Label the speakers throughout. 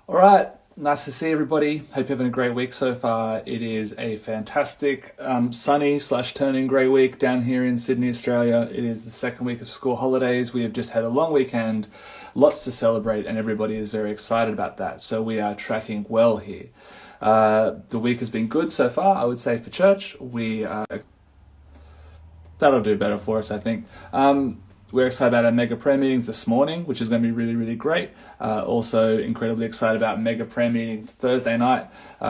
Speaker 1: All right, nice to see everybody. Hope you're having a great week so far. It is a fantastic sunny slash turning grey week down here in Sydney, Australia. It is the second week of school holidays. We have just had a long weekend, lots to celebrate, and everybody is very excited about that. So we are tracking well here. The week has been good so far, I would say, for church. That'll do better for us, I think. We're excited about our mega prayer meetings this morning, which is going to be really, really great. Also, incredibly excited about mega prayer meeting Thursday night,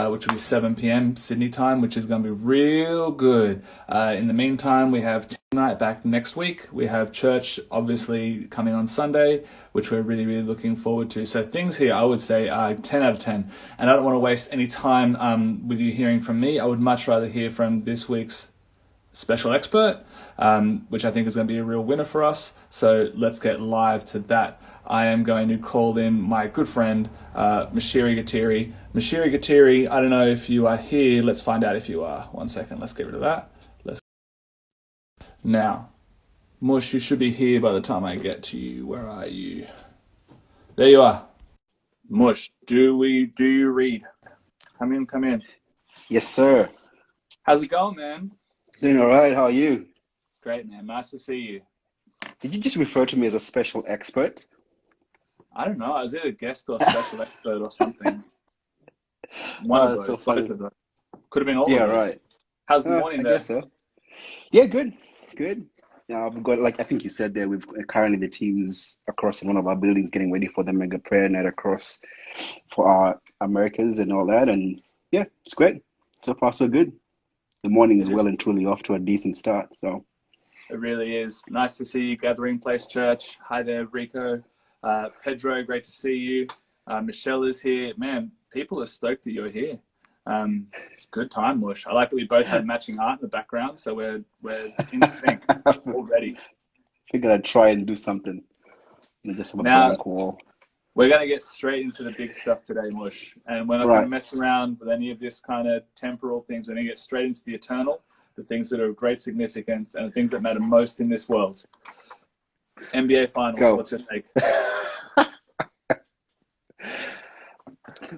Speaker 1: which will be 7 p.m. Sydney time, which is going to be real good. In the meantime, we have team night back next week. We have church, obviously, coming on Sunday, which we're really, really looking forward to. So things here, I would say, are 10 out of 10. And I don't want to waste any time with you hearing from me. I would much rather hear from this week's special expert, which I think is going to be a real winner for us. So let's get live to that. I am going to call in my good friend, Muchiri Gateri. Muchiri Gateri, I don't know if you are here. Let's find out if you are. 1 second, let's get rid of that. Now, Mush, you should be here by the time I get to you. Where are you? There you are. Mush, do you read? Come in.
Speaker 2: Yes, sir.
Speaker 1: How's it going, man?
Speaker 2: Doing all right. How are you?
Speaker 1: Great, man. Nice to see you.
Speaker 2: Did you just refer to me as a special expert?
Speaker 1: I don't know. I was either a guest or special expert or something. One of
Speaker 2: That's
Speaker 1: those.
Speaker 2: so funny.
Speaker 1: Both of those. Could have been all
Speaker 2: Yeah,
Speaker 1: of those.
Speaker 2: right.
Speaker 1: How's the morning
Speaker 2: I
Speaker 1: there?
Speaker 2: guess so. Yeah, good. We've got, like I think you said there, we've currently the teams across in one of our buildings getting ready for the mega prayer night across for our Americas and all that. And yeah, it's great. So far, so good. The morning is
Speaker 1: It is.
Speaker 2: well and truly off to a decent start. So
Speaker 1: It really is. Nice to see you, Gathering Place Church. Hi there, Rico. Pedro, great to see you. Michelle is here. Man, people are stoked that you're here. It's a good time, Mush. I like that we both have matching art in the background, so we're in sync already.
Speaker 2: figured I'd try and do something. Just have a
Speaker 1: Now,
Speaker 2: blank wall.
Speaker 1: we're going to get straight into the big stuff today, Mush. And we're not going to
Speaker 2: Right.
Speaker 1: mess around with any of this kind of temporal things. We're going to get straight into the eternal, the things that are of great significance, and the things that matter most in this world. NBA Finals,
Speaker 2: Go.
Speaker 1: what's your take?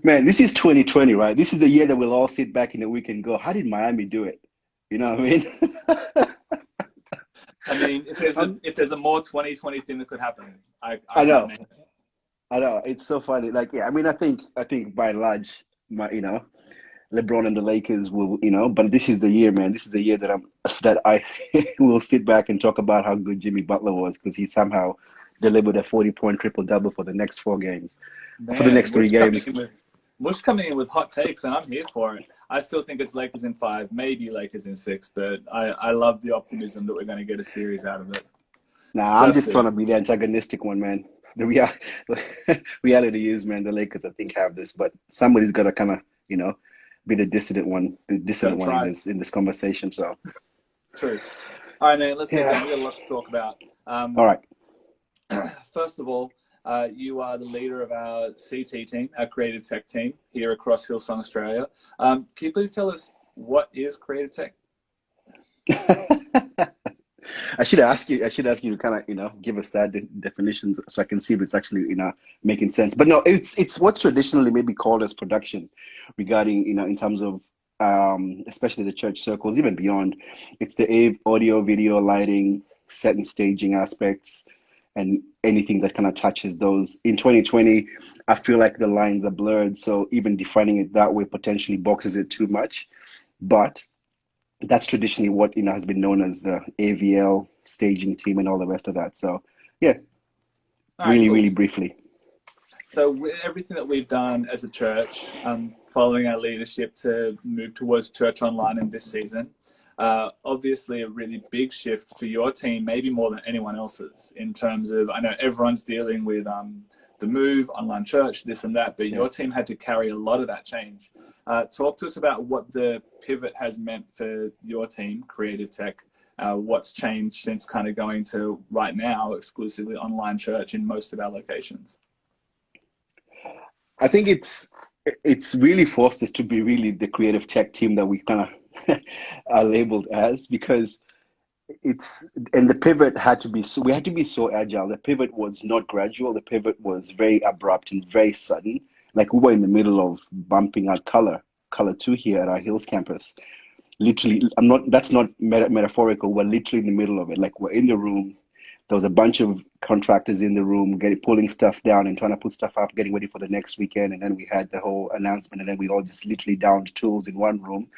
Speaker 2: Man, this is 2020, right? This is the year that we'll all sit back in a week and go, how did Miami do it? You know what I mean?
Speaker 1: I mean, if there's a more 2020 thing that could happen, I
Speaker 2: I know.
Speaker 1: can't name it.
Speaker 2: I know. It's so funny. Like, yeah, I mean, I think by and large, LeBron and the Lakers will, but this is the year, man. This is the year that I will sit back and talk about how good Jimmy Butler was because he somehow delivered a 40-point triple-double for the next 4 games, for the
Speaker 1: Man,
Speaker 2: next 3 games.
Speaker 1: Mush coming in with hot takes, and I'm here for it. I still think it's Lakers in 5, maybe Lakers in 6, but I love the optimism that we're going to get a series out of it.
Speaker 2: Nah, I'm just trying to be the antagonistic one, man. Reality is, man, the Lakers, I think, have this, but somebody's got to kind of, be the dissident one in this conversation. So,
Speaker 1: True. All right, man, let's get
Speaker 2: yeah.
Speaker 1: going. We've got a lot to talk about.
Speaker 2: All right.
Speaker 1: First of all, you are the leader of our CT team, our creative tech team here across Hillsong Australia. Can you please tell us what is creative tech?
Speaker 2: I should ask you to kind of, give us that definition so I can see if it's actually, making sense. But no, it's what's traditionally maybe called as production regarding, in terms of, especially the church circles, even beyond. It's the audio, video, lighting, set and staging aspects, and anything that kind of touches those. In 2020, I feel like the lines are blurred. So even defining it that way potentially boxes it too much. But that's traditionally what has been known as the AVL staging team and all the rest of that. So yeah,
Speaker 1: All right, cool.
Speaker 2: really briefly.
Speaker 1: So with everything that we've done as a church, following our leadership to move towards church online in this season, obviously a really big shift for your team, maybe more than anyone else's, in terms of, I know everyone's dealing with the move, online church, this and that, but your team had to carry a lot of that change. Talk to us about what the pivot has meant for your team, Creative Tech, what's changed since kind of going to right now exclusively online church in most of our locations.
Speaker 2: I think it's really forced us to be really the creative tech team that we kind of are labeled as, because the pivot had to be we had to be so agile. The pivot was not gradual. The pivot was very abrupt and very sudden, Like we were in the middle of bumping out color 2 here at our Hills campus. Literally, that's not metaphorical. We're literally in the middle of it. Like we're in the room. There was a bunch of contractors in the room pulling stuff down and trying to put stuff up, getting ready for the next weekend. And then we had the whole announcement. And then we all just literally downed tools in one room,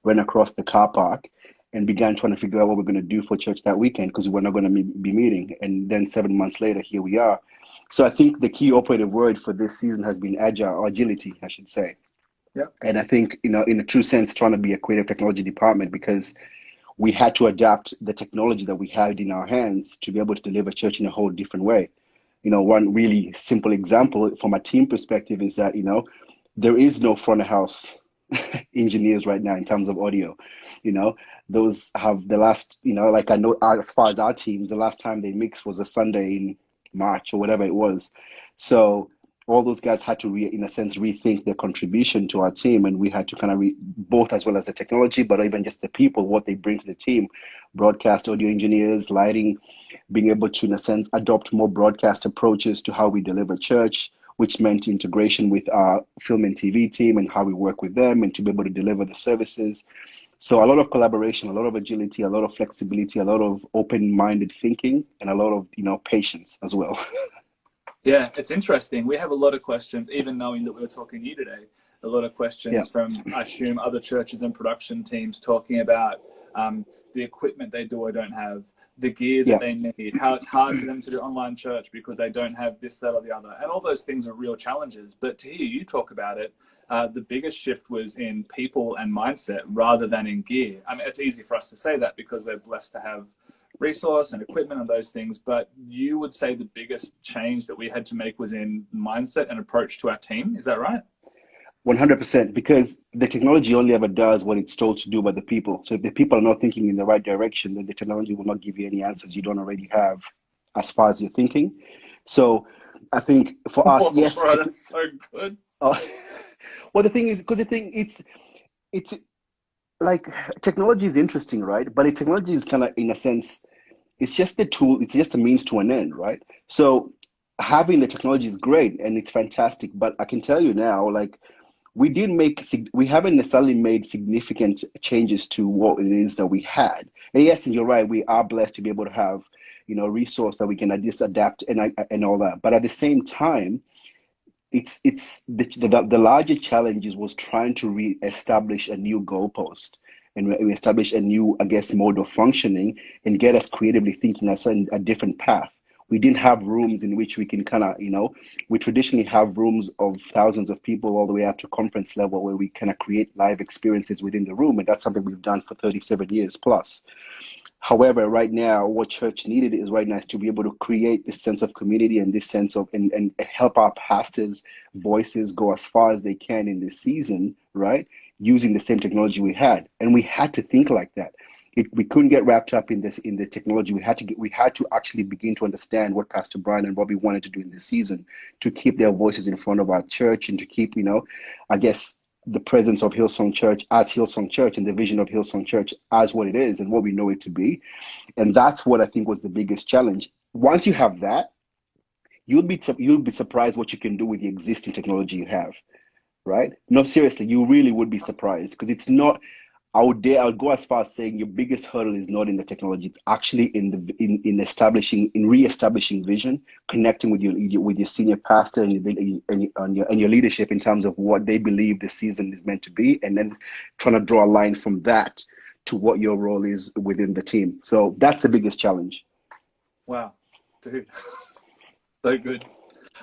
Speaker 2: went across the car park, and began trying to figure out what we're going to do for church that weekend because we're not going to be meeting. And then 7 months later, here we are. So I think the key operative word for this season has been agile, or agility, I should say.
Speaker 1: Yeah.
Speaker 2: And I think, in a true sense, trying to be a creative technology department, because we had to adapt the technology that we had in our hands to be able to deliver church in a whole different way. One really simple example from a team perspective is that, there is no front of house engineers right now in terms of audio. Those have the last, like I know as far as our teams, the last time they mixed was a Sunday in March or whatever it was. So all those guys had to, in a sense, rethink their contribution to our team. And we had to kind of, both as well as the technology, but even just the people, what they bring to the team, broadcast audio engineers, lighting, being able to, in a sense, adopt more broadcast approaches to how we deliver church, which meant integration with our film and TV team and how we work with them and to be able to deliver the services. So a lot of collaboration, a lot of agility, a lot of flexibility, a lot of open-minded thinking, and a lot of, patience as well.
Speaker 1: Yeah, it's interesting. We have a lot of questions, even knowing that we were talking to you today, a lot of questions from, I assume, other churches and production teams talking about the equipment they do or don't have, the gear that they need, how it's hard for them to do online church because they don't have this, that, or the other. And all those things are real challenges. But to hear you talk about it, the biggest shift was in people and mindset rather than in gear. I mean, it's easy for us to say that because we're blessed to have resource and equipment and those things, but you would say the biggest change that we had to make was in mindset and approach to our team. Is that right?
Speaker 2: 100%, because the technology only ever does what it's told to do by the people. So if the people are not thinking in the right direction, then the technology will not give you any answers you don't already have as far as you're thinking. So I think for us, yes.
Speaker 1: Bro, that's so good.
Speaker 2: Well, the thing is, because it's like technology is interesting, right? But technology is kind of, in a sense, it's just a tool. It's just a means to an end, right? So having the technology is great and it's fantastic. But I can tell you now, like, we haven't necessarily made significant changes to what it is that we had. And yes, and you're right, we are blessed to be able to have, resource that we can just adapt and all that. But at the same time, it's the larger challenges was trying to re-establish a new goalpost and establish a new, I guess, mode of functioning and get us creatively thinking a different path. We didn't have rooms in which we can kind of, we traditionally have rooms of thousands of people all the way up to conference level where we kind of create live experiences within the room. And that's something we've done for 37 years plus. However, right now, what church needed is right now is to be able to create this sense of community and this sense of, and help our pastors' voices go as far as they can in this season, right? Using the same technology we had. And we had to think like that. We couldn't get wrapped up in the technology. We had to actually begin to understand what Pastor Brian and Robbie wanted to do in this season to keep their voices in front of our church and to keep, I guess, the presence of Hillsong Church as Hillsong Church and the vision of Hillsong Church as what it is and what we know it to be. And that's what I think was the biggest challenge. Once you have that, you'll be surprised what you can do with the existing technology you have, right? No, seriously, you really would be surprised because it's not. I'll go as far as saying your biggest hurdle is not in the technology. It's actually in reestablishing vision, connecting with your senior pastor and your leadership in terms of what they believe the season is meant to be, and then trying to draw a line from that to what your role is within the team. So that's the biggest challenge.
Speaker 1: Wow, dude, so good.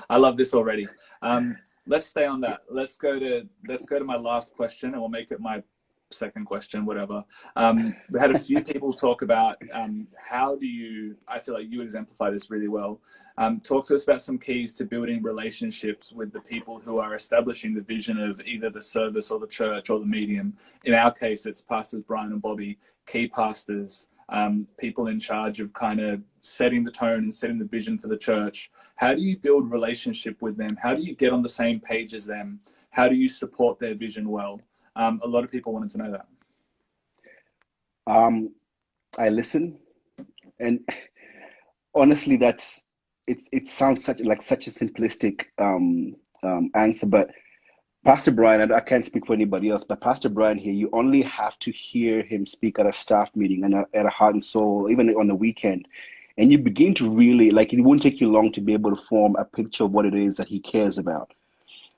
Speaker 1: I love this already. Let's stay on that. Let's go to my last question, and we'll make it my second question, whatever. We had a few people talk about how do you, I feel like you exemplify this really well. Talk to us about some keys to building relationships with the people who are establishing the vision of either the service or the church or the medium. In our case, it's Pastors Brian and Bobby, key pastors, people in charge of kind of setting the tone and setting the vision for the church. How do you build relationship with them? How do you get on the same page as them? How do you support their vision well? A lot of people wanted to know that.
Speaker 2: I listen, and honestly, it sounds such a simplistic answer, but Pastor Brian, I can't speak for anybody else, but Pastor Brian here, you only have to hear him speak at a staff meeting and at a heart and soul, even on the weekend. And you begin to really, like, it won't take you long to be able to form a picture of what it is that he cares about.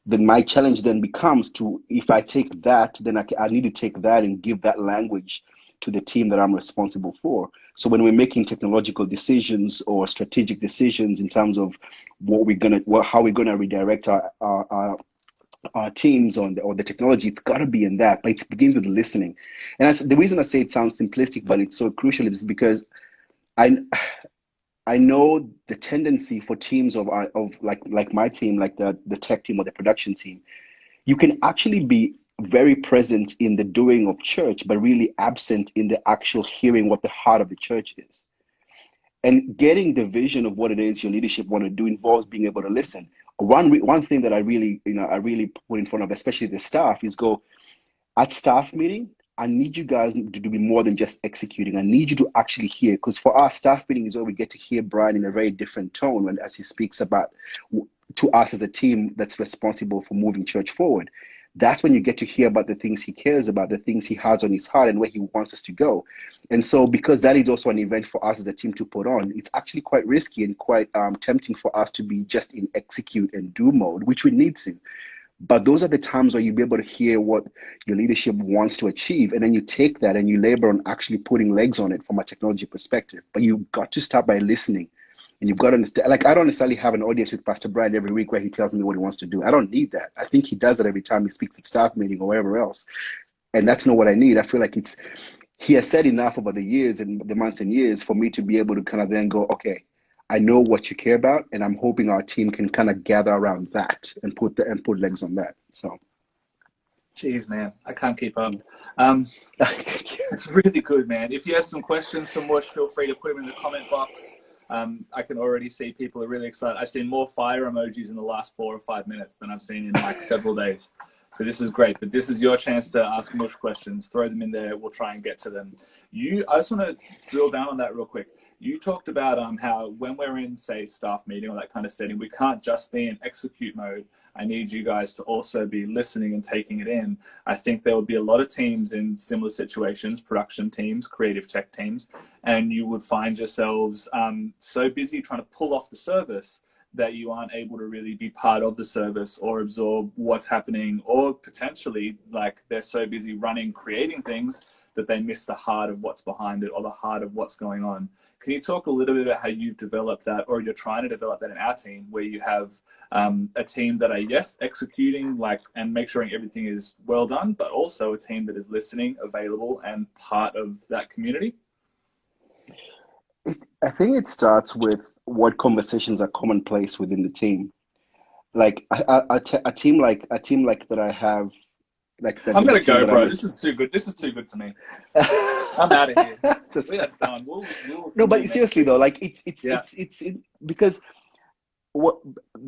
Speaker 2: Then my challenge then becomes to, if I take that, then I need to take that and give that language to the team that I'm responsible for. So when we're making technological decisions or strategic decisions in terms of how we're gonna redirect our teams or the technology, it's got to be in that, but it begins with listening. And the reason I say it sounds simplistic, but it's so crucial, is because I know the tendency for teams of like my team, like the tech team or the production team, you can actually be very present in the doing of church, but really absent in the actual hearing what the heart of the church is. And getting the vision of what it is your leadership want to do involves being able to listen. One thing that I really put in front of, especially the staff, is go at staff meeting. I need you guys to be more than just executing. I need you to actually hear, because for our staff meeting is where we get to hear Brian in a very different tone as he speaks about to us as a team that's responsible for moving church forward. That's when you get to hear about the things he cares about, the things he has on his heart, and where he wants us to go. And so because that is also an event for us as a team to put on, it's actually quite risky and quite tempting for us to be just in execute and do mode, which we need to. But those are the times where you'll be able to hear what your leadership wants to achieve. And then you take that and you labor on actually putting legs on it from a technology perspective. But you've got to start by listening. And you've got to understand, like, I don't necessarily have an audience with Pastor Brian every week where he tells me what he wants to do. I don't need that. I think he does that every time he speaks at staff meeting or wherever else. And that's not what I need. I feel like he has said enough over the years and the months and years for me to be able to kind of then go, okay, I know what you care about, and I'm hoping our team can kind of gather around that and put legs on that. So,
Speaker 1: jeez, man, I can't keep up. It's really good, man. If you have some questions for Mush, feel free to put them in the comment box. I can already see people are really excited. I've seen more fire emojis in the last 4 or 5 minutes than I've seen in like several days. So this is great, but this is your chance to ask Mush questions. Throw them in there. We'll try and get to them. I just want to drill down on that real quick. You talked about how when we're in, say, staff meeting or that kind of setting, we can't just be in execute mode. I need you guys to also be listening and taking it in. I think there would be a lot of teams in similar situations, production teams, creative tech teams, and you would find yourselves so busy trying to pull off the service that you aren't able to really be part of the service or absorb what's happening, or potentially like they're so busy running, creating things that they miss the heart of what's behind it or the heart of what's going on. Can you talk a little bit about how you've developed that, or you're trying to develop that in our team, where you have a team that are, yes, executing and make sure everything is well done, but also a team that is listening, available, and part of that community?
Speaker 2: I think it starts with what conversations are commonplace within the team. Like a team like that I have, like that.
Speaker 1: I'm gonna go, bro. This is too good. This is too good for me. I'm out of here. We are done. We'll
Speaker 2: no, but seriously though, like it's because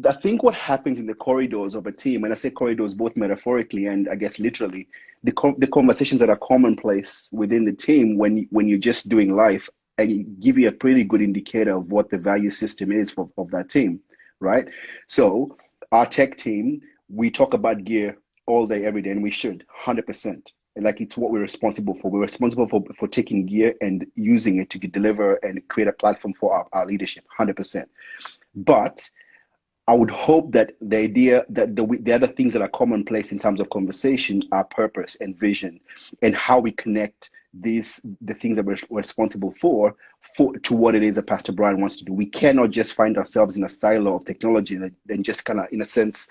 Speaker 2: I think what happens in the corridors of a team, and I say corridors both metaphorically and I guess literally, the conversations that are commonplace within the team when you're just doing life, and give you a pretty good indicator of what the value system is of that team, right? So our tech team, we talk about gear all day, every day, and we should, 100%. And like, it's what we're responsible for. We're responsible for taking gear and using it to deliver and create a platform for our leadership, 100%. But I would hope that the idea that the other things that are commonplace in terms of conversation are purpose and vision, and how we connect the things that we're responsible for to what it is that Pastor Brian wants to do. We cannot just find ourselves in a silo of technology and just kind of, in a sense,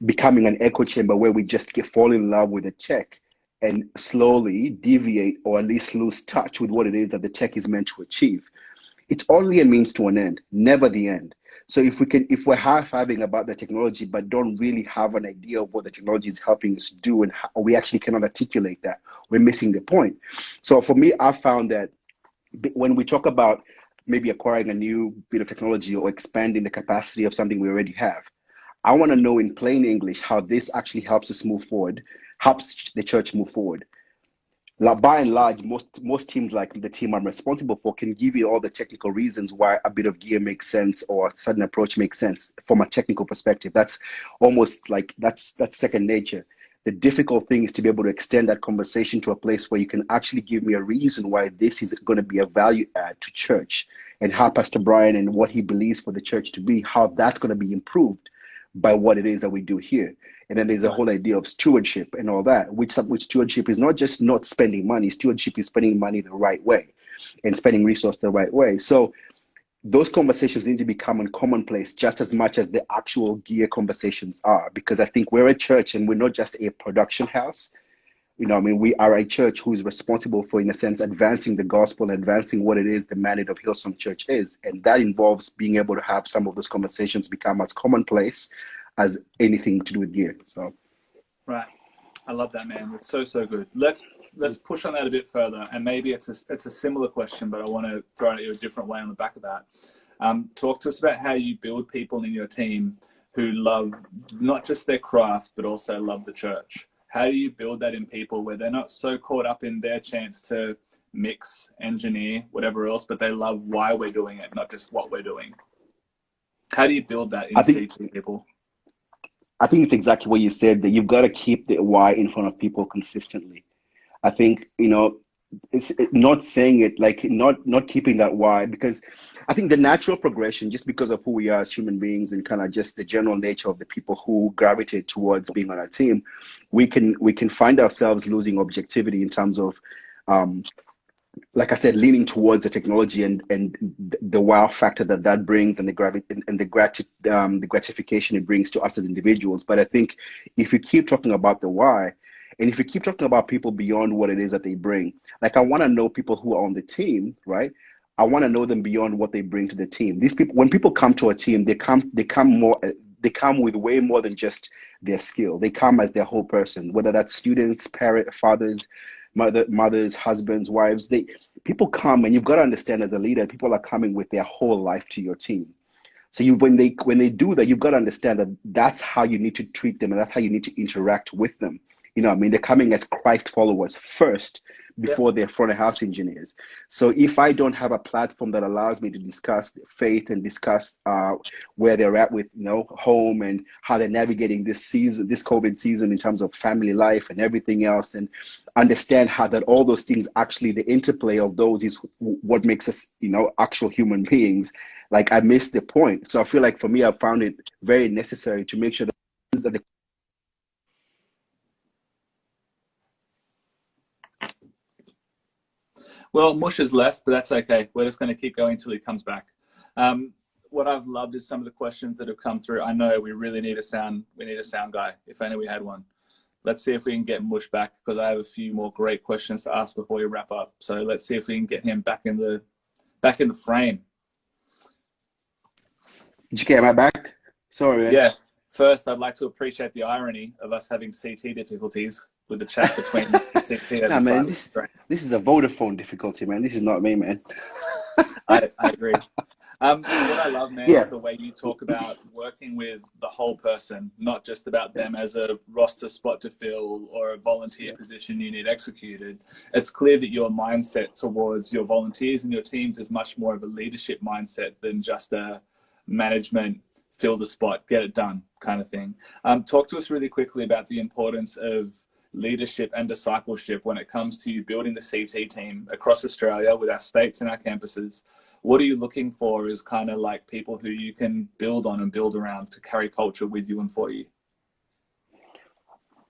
Speaker 2: becoming an echo chamber where we just fall in love with the tech and slowly deviate, or at least lose touch with what it is that the tech is meant to achieve. It's only a means to an end, never the end. So if we're high-fiving about the technology, but don't really have an idea of what the technology is helping us do, and how we actually cannot articulate that, we're missing the point. So for me, I found that when we talk about maybe acquiring a new bit of technology or expanding the capacity of something we already have, I want to know in plain English how this actually helps us move forward, helps the church move forward. by and large, most teams like the team I'm responsible for can give you all the technical reasons why a bit of gear makes sense or a certain approach makes sense from a technical perspective. That's almost like that's second nature. The difficult thing is to be able to extend that conversation to a place where you can actually give me a reason why this is going to be a value add to church, and how Pastor Brian and what he believes for the church to be, how that's going to be improved by what it is that we do here. And then there's a whole idea of stewardship and all that, which stewardship is not just not spending money. Stewardship is spending money the right way and spending resource the right way. So those conversations need to become commonplace just as much as the actual gear conversations are, because I think we're a church and we're not just a production house. You know, I mean, we are a church who is responsible for, in a sense, advancing the gospel, advancing what it is the mandate of Hillsong Church is. And that involves being able to have some of those conversations become as commonplace as anything to do with gear. So,
Speaker 1: right. I love that, man. It's so good. Let's push on that a bit further, and maybe it's a similar question, but I want to throw it at you a different way on the back of that. Talk to us about how you build people in your team who love not just their craft, but also love the church. How do you build that in people where they're not so caught up in their chance to mix, engineer, whatever else, but they love why we're doing it, not just what we're doing? How do you build that in CT people?
Speaker 2: I think it's exactly what you said, that you've got to keep the why in front of people consistently. I think, you know, it's not saying it like not keeping that why, because I think the natural progression, just because of who we are as human beings and kind of just the general nature of the people who gravitate towards being on our team, we can find ourselves losing objectivity in terms of, like I said, leaning towards the technology and the wow factor that brings, and the gratification it brings to us as individuals. But I think if you keep talking about the why, and if you keep talking about people beyond what it is that they bring, like I want to know people who are on the team, right? I want to know them beyond what they bring to the team. These people, when people come to a team, they come with way more than just their skill. They come as their whole person, whether that's students, parents, fathers, mothers, husbands, wives. People come, and you've got to understand as a leader, people are coming with their whole life to your team. So when they do that, you've got to understand that that's how you need to treat them, and that's how you need to interact with them. You know, I mean, they're coming as Christ followers first before they're front of house engineers. So if I don't have a platform that allows me to discuss faith and discuss where they're at with, you know, home and how they're navigating this season, this COVID season in terms of family life and everything else, and understand how that all those things, actually the interplay of those is what makes us, you know, actual human beings. Like I missed the point. So I feel like for me, I found it very necessary to make sure that the
Speaker 1: Well, Mush has left, but that's okay. We're just going to keep going until he comes back. What I've loved is some of the questions that have come through. I know we really need a sound guy, if only we had one. Let's see if we can get Mush back, because I have a few more great questions to ask before we wrap up. So let's see if we can get him back in the frame.
Speaker 2: GK, am I back? Sorry, man.
Speaker 1: Yeah. First, I'd like to appreciate the irony of us having CT difficulties with the chat between CT and
Speaker 2: man, this is a Vodafone difficulty, man. This is not me, man.
Speaker 1: I agree. What I love, man, is the way you talk about working with the whole person, not just about them as a roster spot to fill or a volunteer position you need executed. It's clear that your mindset towards your volunteers and your teams is much more of a leadership mindset than just a management, fill the spot, get it done kind of thing. Talk to us really quickly about the importance of leadership and discipleship when it comes to building the CT team across Australia with our states and our campuses. What are you looking for as kind of like people who you can build on and build around to carry culture with you and for you?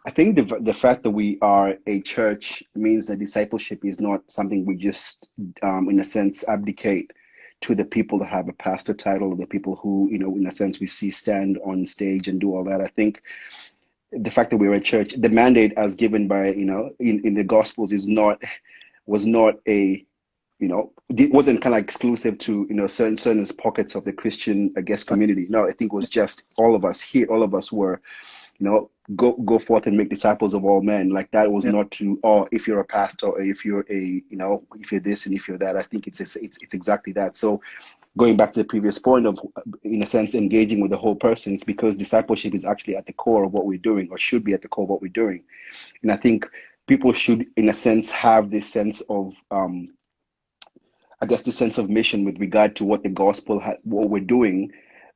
Speaker 2: I think the fact that we are a church means that discipleship is not something we just, in a sense, abdicate to the people that have a pastor title, or the people who, you know, in a sense, we see stand on stage and do all that. I think the fact that we're a church, the mandate as given by, you know, in the Gospels was not a, you know, it wasn't kind of exclusive to, you know, certain pockets of the Christian, I guess, community. No, I think it was just all of us here. All of us were, you know, go forth and make disciples of all men. Like that was not to, oh, if you're a pastor, or if you're a, you know, if you're this and if you're that. I think it's exactly that. So going back to the previous point of, in a sense, engaging with the whole person, it's because discipleship is actually at the core of what we're doing, or should be at the core of what we're doing. And I think people should, in a sense, have this sense of, I guess, this sense of mission with regard to what the gospel, what we're doing,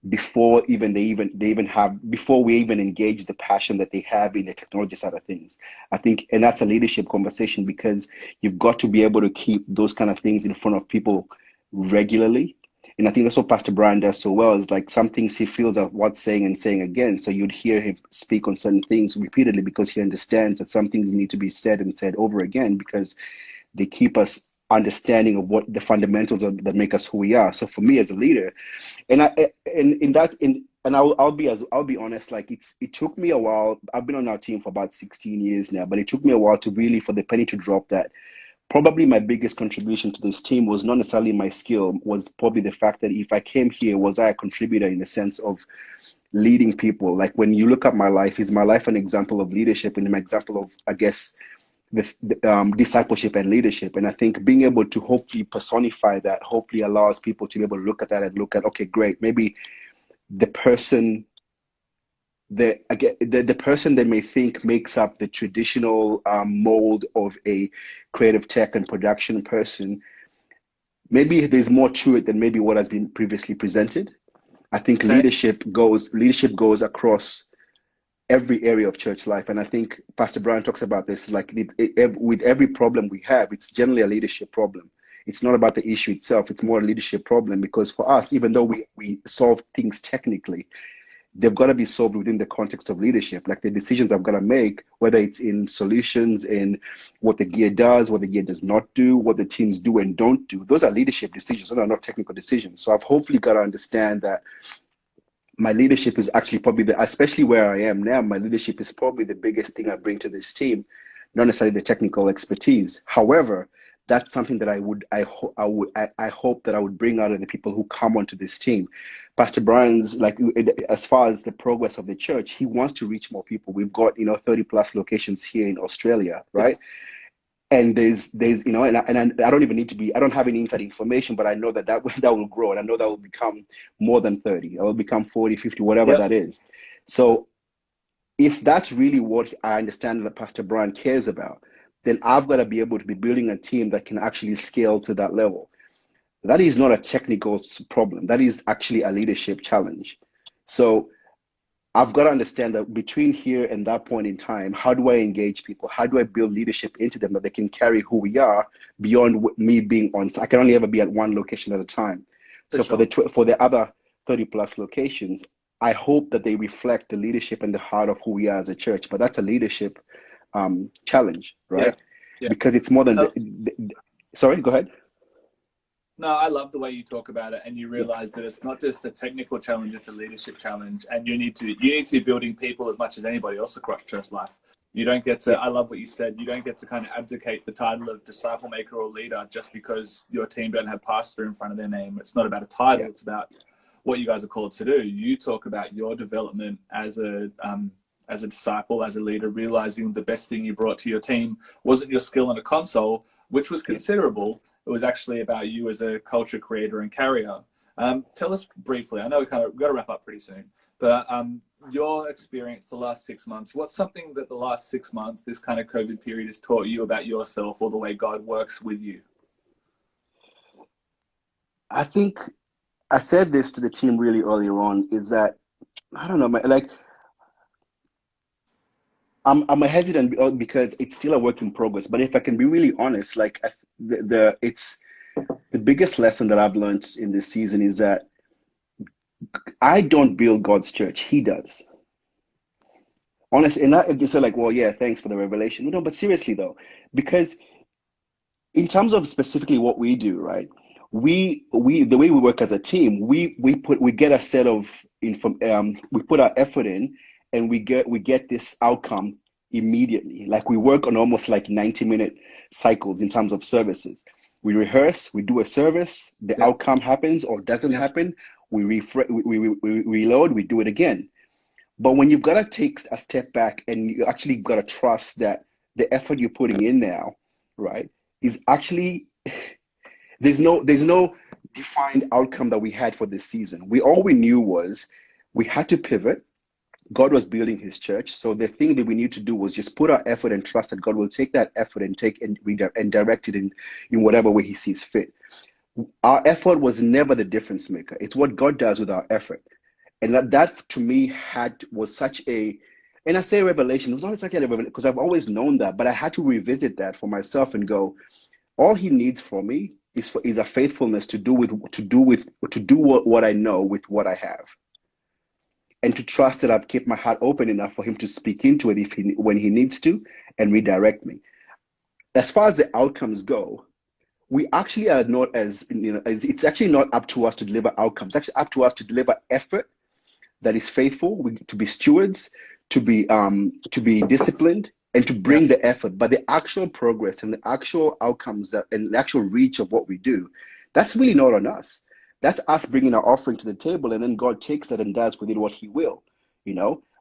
Speaker 2: before before we even engage the passion that they have in the technology side of things. I think, and that's a leadership conversation, because you've got to be able to keep those kind of things in front of people regularly. And I think that's what Pastor Brian does so well, is like some things he feels are worth saying and saying again. So you'd hear him speak on certain things repeatedly, because he understands that some things need to be said and said over again, because they keep us understanding of what the fundamentals are that make us who we are. So for me as a leader, and I'll be honest, like it took me a while. I've been on our team for about 16 years now, but it took me a while to really, for the penny to drop, that probably my biggest contribution to this team was not necessarily my skill, was probably the fact that if I came here, was I a contributor in the sense of leading people? Like when you look at my life, is my life an example of leadership and an example of, I guess, discipleship and leadership? And I think being able to hopefully personify that hopefully allows people to be able to look at that and look at, okay, great, maybe the person the person they may think makes up the traditional mold of a creative tech and production person, maybe there's more to it than maybe what has been previously presented. I think leadership goes across every area of church life. And I think Pastor Brian talks about this, like with every problem we have, it's generally a leadership problem. It's not about the issue itself. It's more a leadership problem, because for us, even though we solve things technically, they've got to be solved within the context of leadership. Like the decisions I've got to make, whether it's in solutions, in what the gear does, what the gear does not do, what the teams do and don't do. Those are leadership decisions. Those are not technical decisions. So I've hopefully got to understand that my leadership is actually probably especially where I am now, my leadership is probably the biggest thing I bring to this team, not necessarily the technical expertise. However, that's something that I hope that I would bring out of the people who come onto this team. Pastor Brian's, like, as far as the progress of the church, he wants to reach more people. We've got 30 plus locations here in Australia, right? Yeah. And there's and I don't even need to be, I don't have any inside information, but I know that will grow, and I know that will become more than 30. It will become 40, 50, whatever that is. So if that's really what I understand that Pastor Brian cares about, then I've got to be able to be building a team that can actually scale to that level. That is not a technical problem. That is actually a leadership challenge. So I've got to understand that between here and that point in time, how do I engage people? How do I build leadership into them that they can carry who we are beyond me being on? I can only ever be at one location at a time. So for the other 30 plus locations, I hope that they reflect the leadership and the heart of who we are as a church. But that's a leadership challenge, right? Yeah. Because it's more than sorry, go ahead.
Speaker 1: No, I love the way you talk about it, and you realize that it's not just a technical challenge, it's a leadership challenge, and you need to be building people as much as anybody else across church life. You don't get to, I love what you said, you don't get to kind of abdicate the title of disciple maker or leader just because your team don't have pastor in front of their name. It's not about a title, it's about what you guys are called to do. You talk about your development as a disciple, as a leader, realizing the best thing you brought to your team wasn't your skill on a console, which was considerable. It was actually about you as a culture creator and carrier. Tell us briefly, I know we've got to wrap up pretty soon, but your experience the last 6 months, what's something that the last 6 months, this kind of COVID period, has taught you about yourself or the way God works with you?
Speaker 2: I think I said this to the team really earlier on, is that, I don't know, like, I'm hesitant because it's still a work in progress. But if I can be really honest, like it's the biggest lesson that I've learned in this season is that I don't build God's church; He does. Honestly, and you say like, well, yeah, thanks for the revelation. No, but seriously though, because in terms of specifically what we do, right? We the way we work as a team, we get a set of we put our effort in. And we get this outcome immediately. Like we work on almost like 90-minute cycles in terms of services. We rehearse, we do a service, the outcome happens or doesn't happen. We reload, we do it again. But when you've got to take a step back and you actually got to trust that the effort you're putting in now, right, is actually there's no defined outcome that we had for this season. All we knew was we had to pivot. God was building his church. So the thing that we need to do was just put our effort and trust that God will take that effort and direct it in whatever way he sees fit. Our effort was never the difference maker. It's what God does with our effort. And that to me was such a, and I say revelation, it was not exactly a revelation because I've always known that, but I had to revisit that for myself and go, all he needs from me is a faithfulness to do what I know with what I have. And to trust that I've kept my heart open enough for him to speak into it when he needs to and redirect me. As far as the outcomes go, we actually are not it's actually not up to us to deliver outcomes. It's actually up to us to deliver effort that is faithful, to be stewards, to be disciplined, and to bring the effort. But the actual progress and the actual outcomes and the actual reach of what we do, that's really not on us. That's us bringing our offering to the table, and then God takes that and does with it what he will,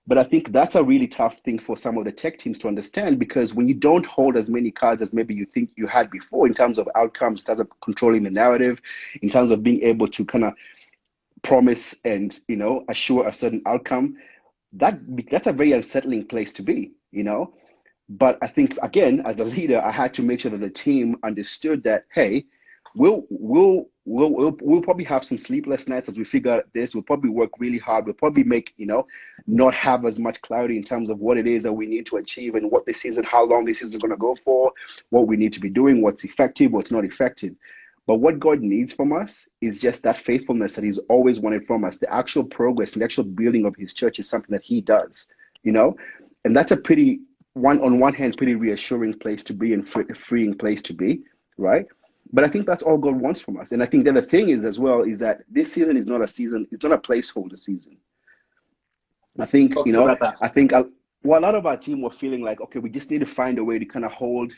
Speaker 2: But I think that's a really tough thing for some of the tech teams to understand, because when you don't hold as many cards as maybe you think you had before in terms of outcomes, in terms of controlling the narrative, in terms of being able to kind of promise and, assure a certain outcome, that's a very unsettling place to be, But I think, again, as a leader, I had to make sure that the team understood that, hey, we'll probably have some sleepless nights as we figure out this. We'll probably work really hard. We'll probably make, not have as much clarity in terms of what it is that we need to achieve and what this season, how long this season is going to go for, what we need to be doing, what's effective, what's not effective. But what God needs from us is just that faithfulness that he's always wanted from us. The actual progress and the actual building of his church is something that he does, And that's a pretty, on one hand, pretty reassuring place to be and freeing place to be, right? But I think that's all God wants from us. And I think the other thing is as well is that this season is not a season, it's not a placeholder season. I think, a lot of our team were feeling like, okay, we just need to find a way to kind of hold,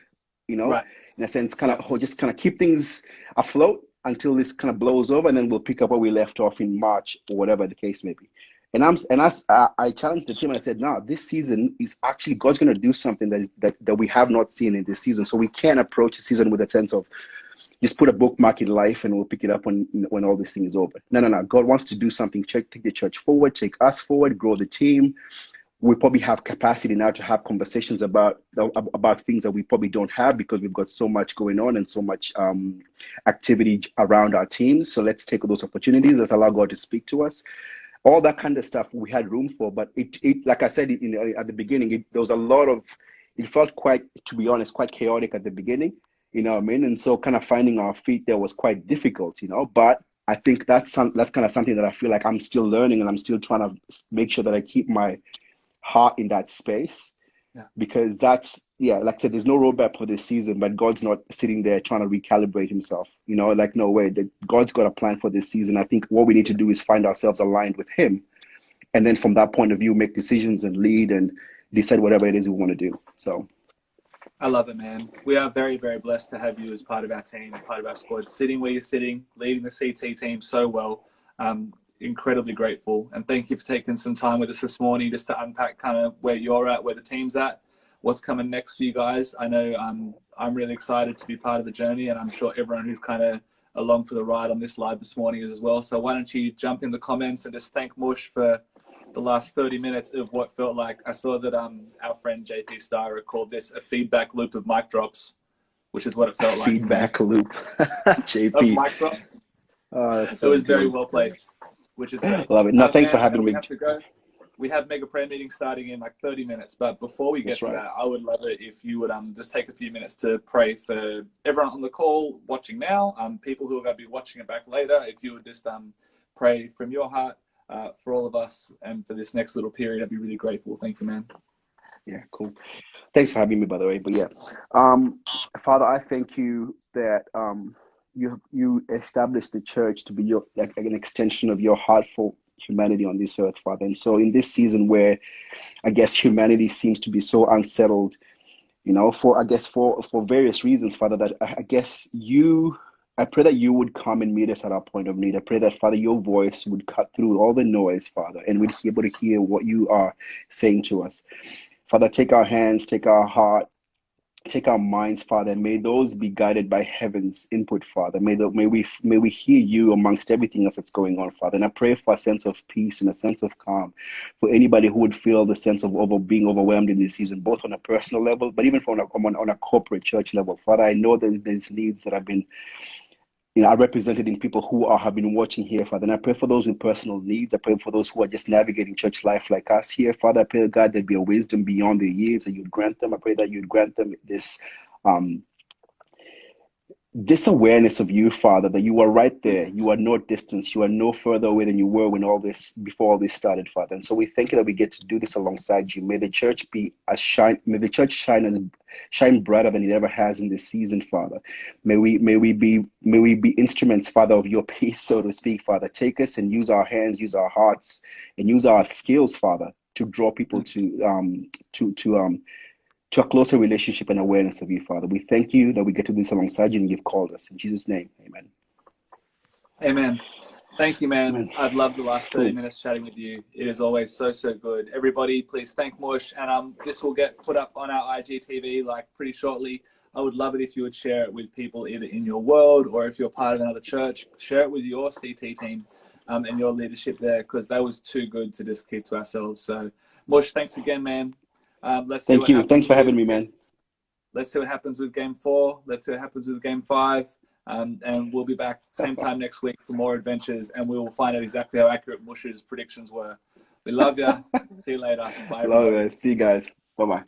Speaker 1: Right.
Speaker 2: in a sense, just kind of keep things afloat until this kind of blows over, and then we'll pick up where we left off in March or whatever the case may be. And I challenged the team and I said, no, this season is actually God's going to do something that we have not seen in this season. So we can't approach the season with a sense of just put a bookmark in life and we'll pick it up when all this thing is over. No. God wants to do something. Take the church forward, take us forward, grow the team. We probably have capacity now to have conversations about things that we probably don't have because we've got so much going on and so much activity around our teams. So let's take those opportunities. Let's allow God to speak to us. All that kind of stuff we had room for, but it like I said at the beginning, there was a lot of, it felt quite, to be honest, quite chaotic at the beginning, you know what I mean? And so kind of finding our feet there was quite difficult, but I think that's kind of something that I feel like I'm still learning, and I'm still trying to make sure that I keep my heart in that space.
Speaker 1: Yeah.
Speaker 2: Because that's, like I said, there's no roadmap for this season, but God's not sitting there trying to recalibrate himself, no way. God's got a plan for this season. I think what we need to do is find ourselves aligned with him. And then from that point of view, make decisions and lead and decide whatever it is we want to do. So.
Speaker 1: I love it, man. We are very, very blessed to have you as part of our team, part of our squad, sitting where you're sitting, leading the CT team so well. Incredibly grateful. And thank you for taking some time with us this morning just to unpack kind of where you're at, where the team's at, what's coming next for you guys. I know I'm really excited to be part of the journey, and I'm sure everyone who's kind of along for the ride on this live this morning is as well. So why don't you jump in the comments and just thank Mush for the last 30 minutes of what felt like, I saw that our friend JP Styra called this a feedback loop of mic drops, which is what it felt like.
Speaker 2: Feedback loop. JP.
Speaker 1: Of mic drops. It was very well placed, which is great.
Speaker 2: Love it. No, thanks for having me.
Speaker 1: We have to go. We have mega prayer meeting starting in like 30 minutes. But before we get to that, I would love it if you would just take a few minutes to pray for everyone on the call watching now, people who are going to be watching it back later. If you would just pray from your heart for all of us and for this next little period, I'd be really grateful. Thank you, man.
Speaker 2: Yeah, cool. Thanks for having me, by the way. But yeah, Father, I thank you that you established the church to be an extension of your heart for humanity on this earth, Father. And so in this season where I guess humanity seems to be so unsettled, for various reasons, Father, that I pray that you would come and meet us at our point of need. I pray that, Father, your voice would cut through all the noise, Father, and we'd be able to hear what you are saying to us. Father, take our hands, take our heart, take our minds, Father, and may those be guided by heaven's input, Father. May we hear you amongst everything else that's going on, Father. And I pray for a sense of peace and a sense of calm for anybody who would feel the sense of being overwhelmed in this season, both on a personal level, but even on a corporate church level. Father, I know that there's needs that have been are represented in people who have been watching here, Father. And I pray for those with personal needs. I pray for those who are just navigating church life like us here, Father. I pray, God, there'd be a wisdom beyond their years that you'd grant them. I pray that you'd grant them um, this awareness of you, Father, that you are right there. You are no distance. You are no further away than you were before all this started, Father. And so we thank you that we get to do this alongside you. May the church shine brighter than it ever has in this season, Father. May we be instruments, Father, of your peace, so to speak, Father. Take us and use our hands, use our hearts, and use our skills, Father, to draw people to a closer relationship and awareness of you, Father. We thank you that we get to do this alongside you and you've called us. In Jesus' name, amen.
Speaker 1: Amen. Thank you, man.
Speaker 2: Amen.
Speaker 1: I've loved the last 30 minutes chatting with you. It is always so good. Everybody, please thank Mush. And this will get put up on our IGTV like pretty shortly. I would love it if you would share it with people either in your world or if you're part of another church, share it with your CT team and your leadership there, because that was too good to just keep to ourselves. So Mush, thanks again, man. Let's see
Speaker 2: Thank
Speaker 1: what
Speaker 2: you.
Speaker 1: happens.
Speaker 2: Thanks for having me, man.
Speaker 1: Let's see what happens with Game 4. Let's see what happens with Game 5. And we'll be back same time next week for more adventures, and we will find out exactly how accurate Mush's predictions were. We love you. See you later. Bye, everybody.
Speaker 2: Love it. See you guys. Bye-bye.